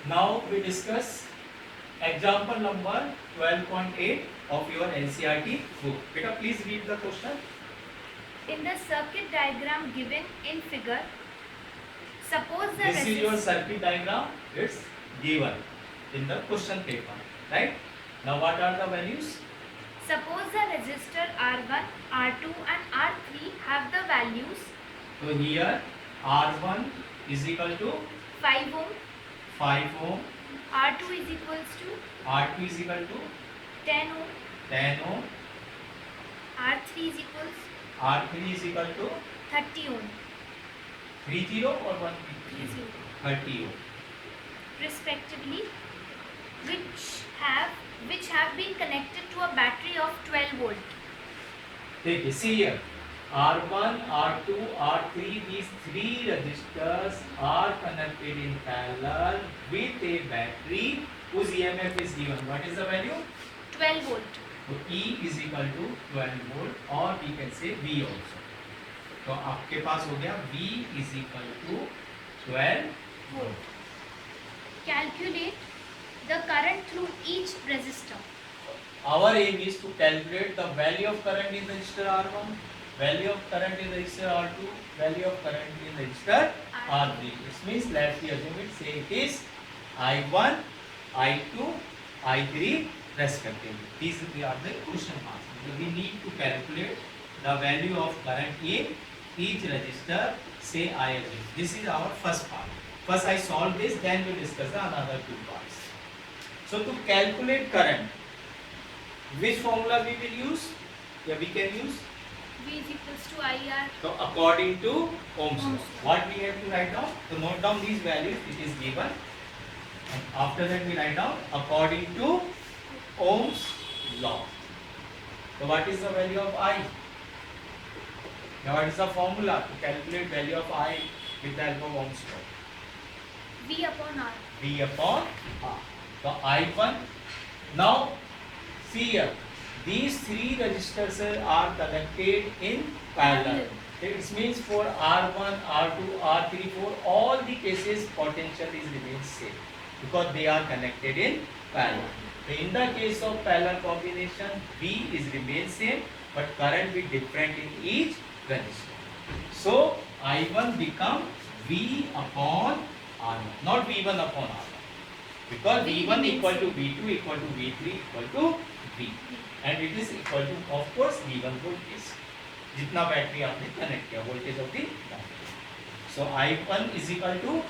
Now we discuss example number 12.8 of your NCERT book. Beta, please read the question. In the circuit diagram given in figure, suppose the This is your circuit diagram. It's given in the question paper, right? Now what are the values? Suppose the resistor R1, R2 and R3 have the values So here R1 is equal to 5 ohm, 5 ohm, R2 is equals to R2 is equal to 10 ohm, 10 ohm, R3 is equals R3 is equal to 30 ohm, 30 or 1 30 30 ohm. respectively, which have been connected to a battery of 12 volt. Take see here. R1, R2, R3, these three resistors are connected in parallel with a battery whose EMF is given. What is the value? 12 volt. So E is equal to 12 volt or we can say V also. तो आपके पास हो गया V is equal to 12 volt. Calculate the current through each resistor. Our aim is to calculate the value of current in resistor R1, value of current in resistor R2, value of current in resistor R3. This means let's assume it, say it is I1, I2, I3 respectively. These are the question marks. We need to calculate the value of current in each resistor. Say I assume. This is our first part. First I solve this, then we discuss the another two parts. So to calculate current, which formula we will use? Yeah, we can use. V is equals to IR. So according to Ohm's law, what we have to write down? To note down these values, it is given. And after that we write down according to Ohm's law. So what is the value of I? Now what is the formula to calculate value of I with the help of Ohm's law? V upon R. V upon R. So I1. Now see here, these three resistors are connected in parallel. It means for R1, R2, R3, for all the cases potential is remains same because they are connected in parallel. So in the case of parallel combination, V is remain same but current be different in each resistor. So I1 become V upon R1, not V1 upon R1. Because V1 equal to V2 equal to V3 equal to V and it is equal to of course V1 voltage जितना battery आपने connect किया voltage of the battery. So I1 is equal to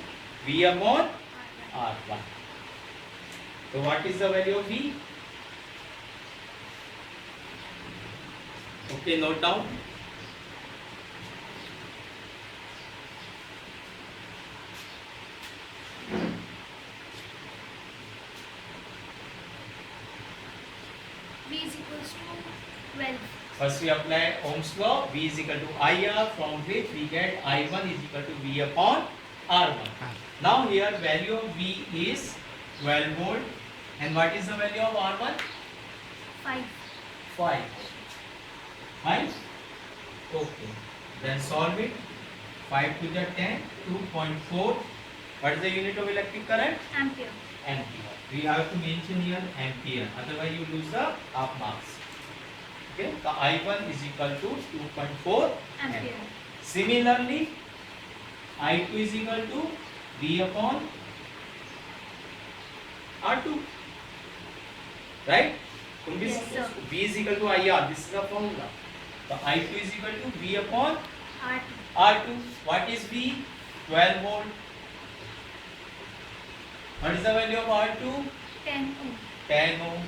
V upon R1. So what is the value of V? Okay, note down. V is equals to 12. First we apply Ohm's law. V is equal to IR, from which we get I1 is equal to V upon R1. Now here value of V is 12 volt and what is the value of R1? 5. 5. 5? Okay. Then solve it. 5 to the 10, 2.4. What is the unit of electric current? Ampere. Ampere. We have to mention here ampere, otherwise you lose the half marks. Okay, the I1 is equal to 2.4 Ampere. Similarly, I2 is equal to V upon R2. Right? Yes, sir. V is equal to IR. This is the formula. The I2 is equal to V upon R2. R2. What is V? 12 volt. What is the value of R2? 10 ohm. 10 ohm.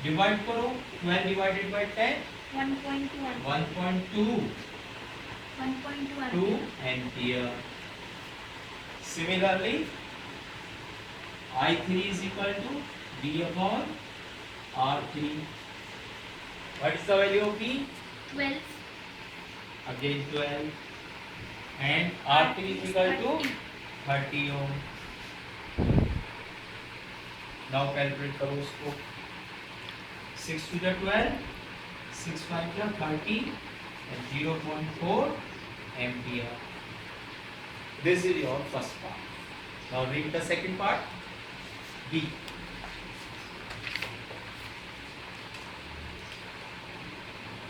Divide करो 12 divided by 10 1.2 1.2 ampere. ampere. Similarly, I3 is equal to V upon R3. What is the value of V? 12. Again 12. And R3 is equal to 30 ohm. Now calculate करो उसको. 6 to the 12, 6 5 to 30 and 0.4 ampere. This is your first part. Now read the second part. B.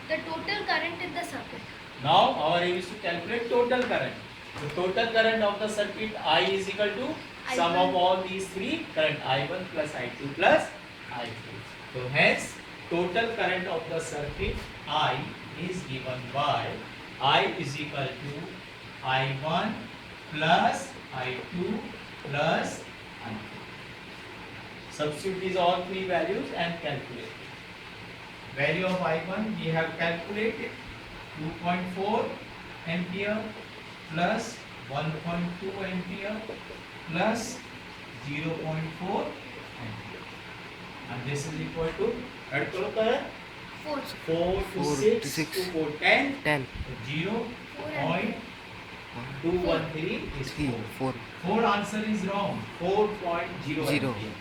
The total current in the circuit. Now our aim is to calculate total current. The total current of the circuit I is equal to sum I1. of all these three current I1 plus I2 plus I3. So hence total current of the circuit I is given by I is equal to I1 plus I2 plus I3. Substitute these all three values and calculate. Value of I1 we have calculated 2.4 ampere plus 1.2 ampere plus 0.4 ampere, and this is equal to add करो करें 4. 4 to Four 6 to six. to 4 10 10 0.213 is 3 4. 4 4 answer is wrong. 4.0 0 ampere.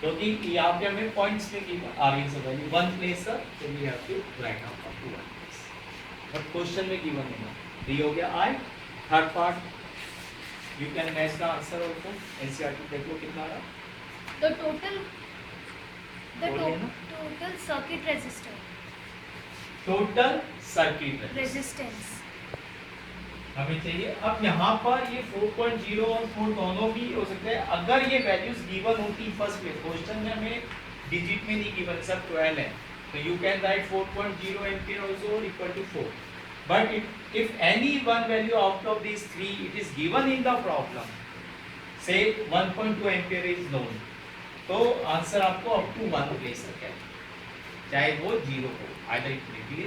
क्योंकि यहाँ पे हमें points में given आगे से value one place sir तो we have to write out up to one place but question में गिवन है ना डी हो गया I third part you can match the answer also NCERT देख लो कितना आ रहा The total बोलिए ना। total circuit resistor total circuit resistance. हमें चाहिए अब यहाँ पर ये 4.0 और 4 दोनों भी हो सकते हैं अगर ये वैल्यूज गिवन होती फर्स्ट प्लेस क्वेश्चन में हमें डिजिट में नहीं गिवन सब 12 है तो you can write 4.0 ampere also equal to 4 but if any one value out of these three it is given in the problem say 1.2 ampere is known तो answer आपको up to 1 ले सकते हैं चाहे वो 0 हो either it may be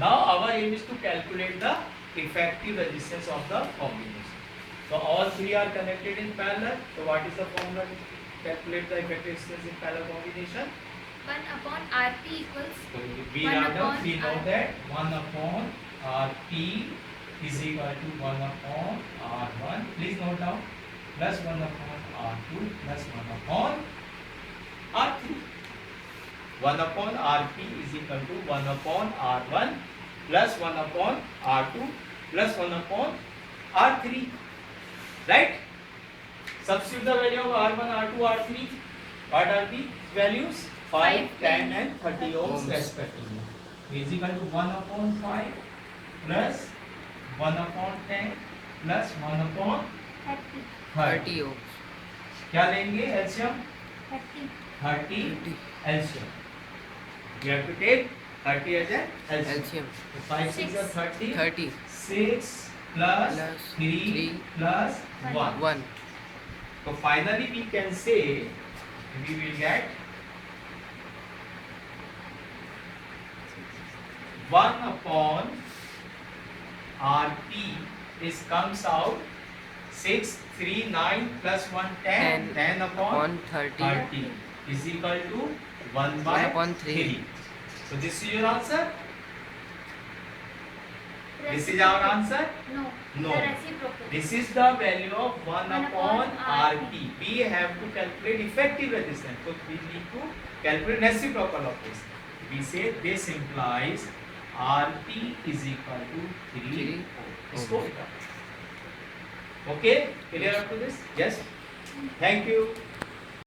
now our aim is to calculate the effective resistance of the combination. So all three are connected in parallel. So what is the formula to calculate the effective resistance in parallel combination? 1 upon Rp equals So we 1 know upon we know R. that 1 upon Rp is equal to 1 upon R1. Please note down plus 1 upon R2 plus 1 upon R3. 1 upon Rp is equal to 1 upon R1 plus 1 upon R2 plus 1 upon R3. Right? Substitute the value of R1, R2, R3. What are the values? 5, 10 and 30 ohms respectively. Is equal to 1 upon 5 plus 1 upon 10 plus 1 upon 30. 30 ohms क्या लेंगे LCM 30. 30 LCM you have to take 30 as an LCM. LCM So 5 6 are 30 30 6 plus Plus 3 3 plus 1 1 so finally we can say we will get 1 upon RP is comes out 6 3 9 plus 1 10 10 upon 30 30 is equal to 1 by 1 upon 3. So this is your answer. This is our answer. No. No. The reciprocal. This is the value of 1 1 upon upon RP. We have to calculate effective resistance. So we need to calculate reciprocal of this. We say this implies RP is equal to 3 3 ohm. इसको Okay? Clear up to this? Yes. Thank you.